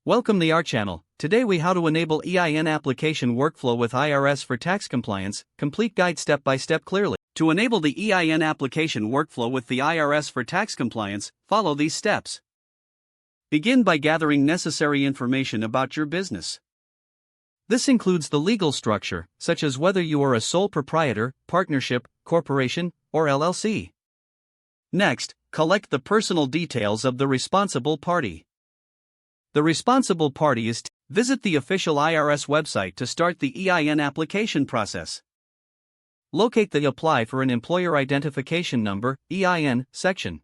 Welcome to our channel. Today we how to enable EIN application workflow with IRS for tax compliance, complete guide step by step clearly. To enable the EIN application workflow with the IRS for tax compliance, follow these steps. Begin by gathering necessary information about your business. This includes the legal structure, such as whether you are a sole proprietor, partnership, corporation, or LLC. Next, collect the personal details of the responsible party. The responsible party is visit the official IRS website to start the EIN application process. Locate the Apply for an Employer Identification Number (EIN) section.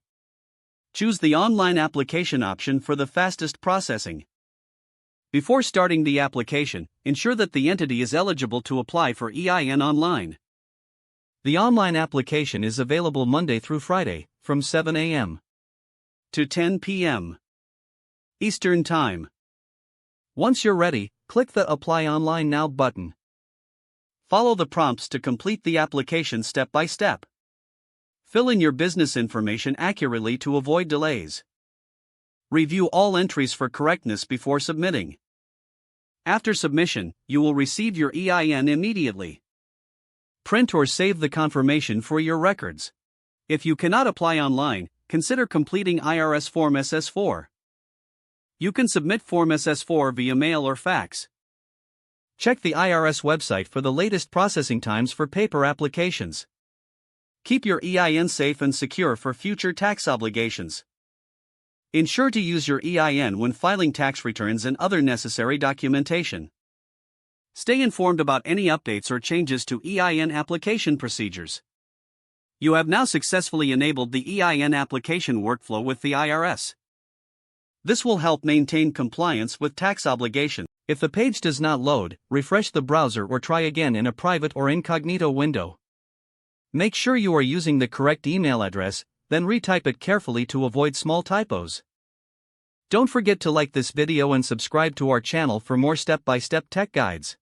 Choose the online application option for the fastest processing. Before starting the application, ensure that the entity is eligible to apply for EIN online. The online application is available Monday through Friday, from 7 a.m. to 10 p.m. Eastern Time. Once you're ready, click the Apply Online Now button. Follow the prompts to complete the application step by step. Fill in your business information accurately to avoid delays. Review all entries for correctness before submitting. After submission, you will receive your EIN immediately. Print or save the confirmation for your records. If you cannot apply online, consider completing IRS Form SS4. You can submit Form SS4 via mail or fax. Check the IRS website for the latest processing times for paper applications. Keep your EIN safe and secure for future tax obligations. Ensure to use your EIN when filing tax returns and other necessary documentation. Stay informed about any updates or changes to EIN application procedures. You have now successfully enabled the EIN application workflow with the IRS. This will help maintain compliance with tax obligations. If the page does not load, refresh the browser or try again in a private or incognito window. Make sure you are using the correct email address, then retype it carefully to avoid small typos. Don't forget to like this video and subscribe to our channel for more step-by-step tech guides.